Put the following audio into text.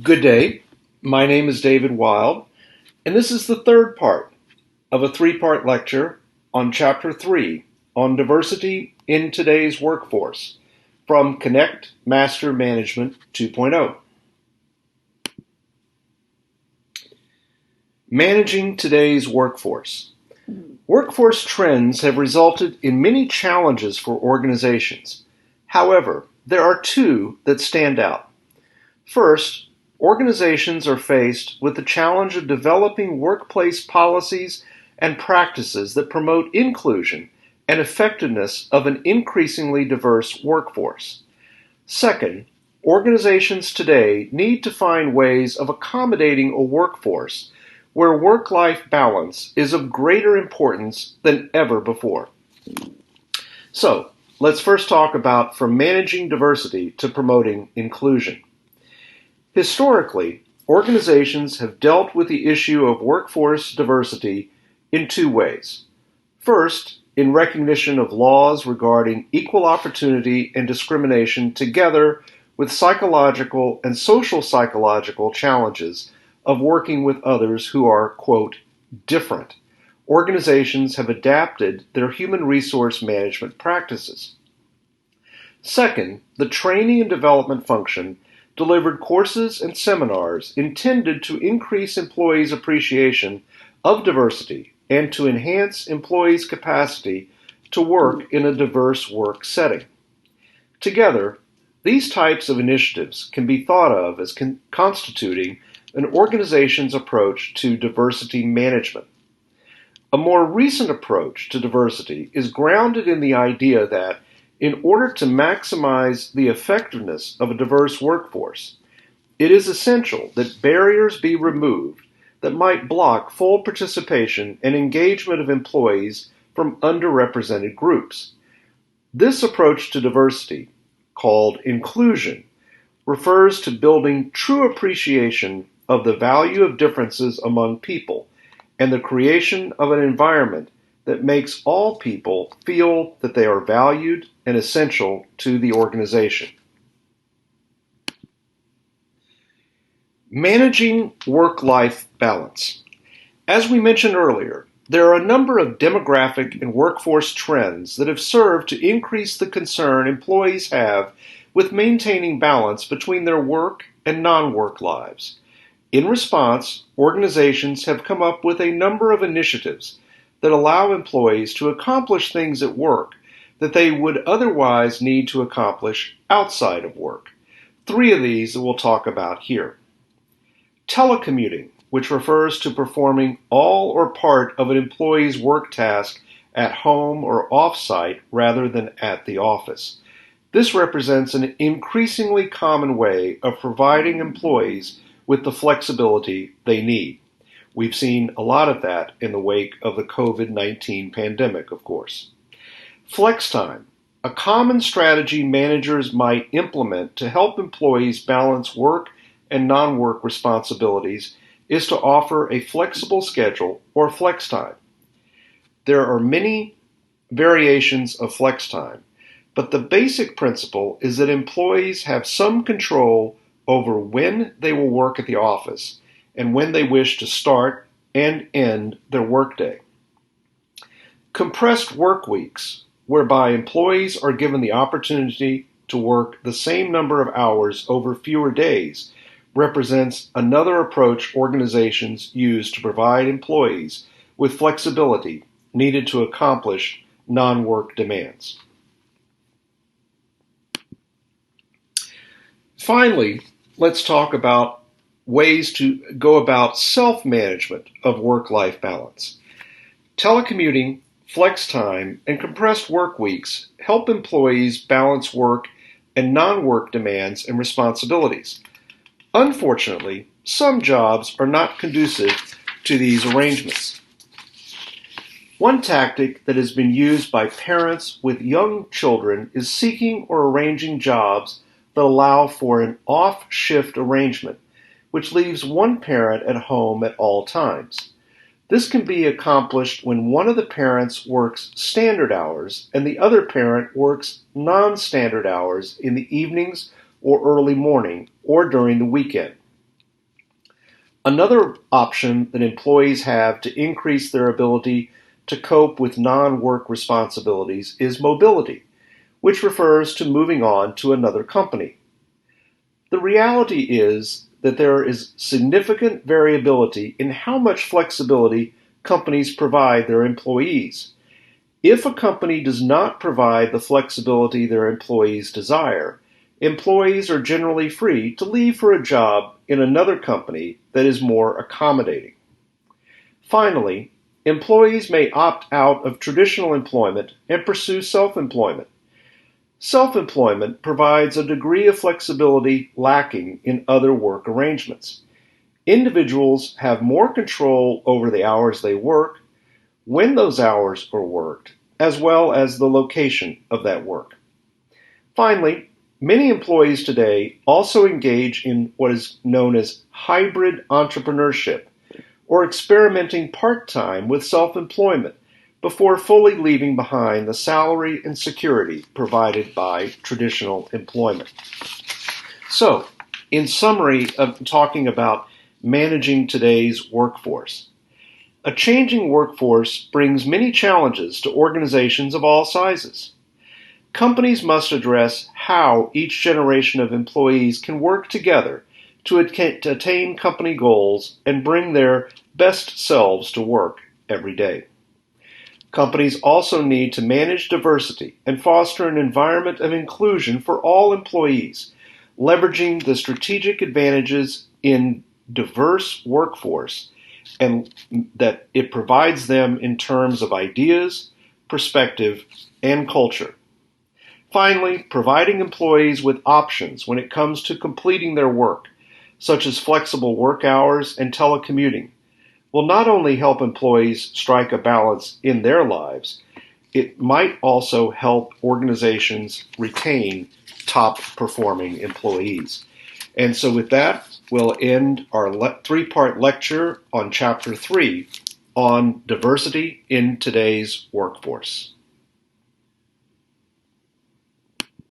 Good day. My name is David Wild, and this is the third part of a three-part lecture on Chapter 3 on diversity in today's workforce from Connect Master Management 2.0. Managing today's workforce. Workforce trends have resulted in many challenges for organizations. However, there are two that stand out. First, organizations are faced with the challenge of developing workplace policies and practices that promote inclusion and effectiveness of an increasingly diverse workforce. Second, organizations today need to find ways of accommodating a workforce where work-life balance is of greater importance than ever before. So, let's first talk about from managing diversity to promoting inclusion. Historically, organizations have dealt with the issue of workforce diversity in two ways. First, in recognition of laws regarding equal opportunity and discrimination together with psychological and social psychological challenges of working with others who are, quote, different. Organizations have adapted their human resource management practices. Second, the training and development function delivered courses and seminars intended to increase employees' appreciation of diversity and to enhance employees' capacity to work in a diverse work setting. Together, these types of initiatives can be thought of as constituting an organization's approach to diversity management. A more recent approach to diversity is grounded in the idea that in order to maximize the effectiveness of a diverse workforce, it is essential that barriers be removed that might block full participation and engagement of employees from underrepresented groups. This approach to diversity, called inclusion, refers to building true appreciation of the value of differences among people and the creation of an environment that makes all people feel that they are valued and essential to the organization. Managing work-life balance. As we mentioned earlier, there are a number of demographic and workforce trends that have served to increase the concern employees have with maintaining balance between their work and non-work lives. In response, organizations have come up with a number of initiatives that allow employees to accomplish things at work that they would otherwise need to accomplish outside of work. Three of these that we'll talk about here. Telecommuting, which refers to performing all or part of an employee's work task at home or off-site rather than at the office. This represents an increasingly common way of providing employees with the flexibility they need. We've seen a lot of that in the wake of the COVID-19 pandemic, of course. Flex time, a common strategy managers might implement to help employees balance work and non-work responsibilities, is to offer a flexible schedule or flex time. There are many variations of flex time, but the basic principle is that employees have some control over when they will work at the office and when they wish to start and end their workday. Compressed work weeks, whereby employees are given the opportunity to work the same number of hours over fewer days, represents another approach organizations use to provide employees with flexibility needed to accomplish non-work demands. Finally, let's talk about ways to go about self-management of work-life balance. Telecommuting, flex time, and compressed work weeks help employees balance work and non-work demands and responsibilities. Unfortunately, some jobs are not conducive to these arrangements. One tactic that has been used by parents with young children is seeking or arranging jobs that allow for an off-shift arrangement, which leaves one parent at home at all times. This can be accomplished when one of the parents works standard hours and the other parent works non-standard hours in the evenings or early morning or during the weekend. Another option that employees have to increase their ability to cope with non-work responsibilities is mobility, which refers to moving on to another company. The reality is that there is significant variability in how much flexibility companies provide their employees. If a company does not provide the flexibility their employees desire, employees are generally free to leave for a job in another company that is more accommodating. Finally, employees may opt out of traditional employment and pursue self-employment. Self-employment provides a degree of flexibility lacking in other work arrangements. Individuals have more control over the hours they work, when those hours are worked, as well as the location of that work. Finally, many employees today also engage in what is known as hybrid entrepreneurship, or experimenting part-time with self-employment before fully leaving behind the salary and security provided by traditional employment. So, in summary of talking about managing today's workforce, a changing workforce brings many challenges to organizations of all sizes. Companies must address how each generation of employees can work together to attain company goals and bring their best selves to work every day. Companies also need to manage diversity and foster an environment of inclusion for all employees, leveraging the strategic advantages in diverse workforce and that it provides them in terms of ideas, perspective, and culture. Finally, providing employees with options when it comes to completing their work, such as flexible work hours and telecommuting, will not only help employees strike a balance in their lives, it might also help organizations retain top-performing employees. And so with that, we'll end our three-part lecture on Chapter 3 on diversity in today's workforce.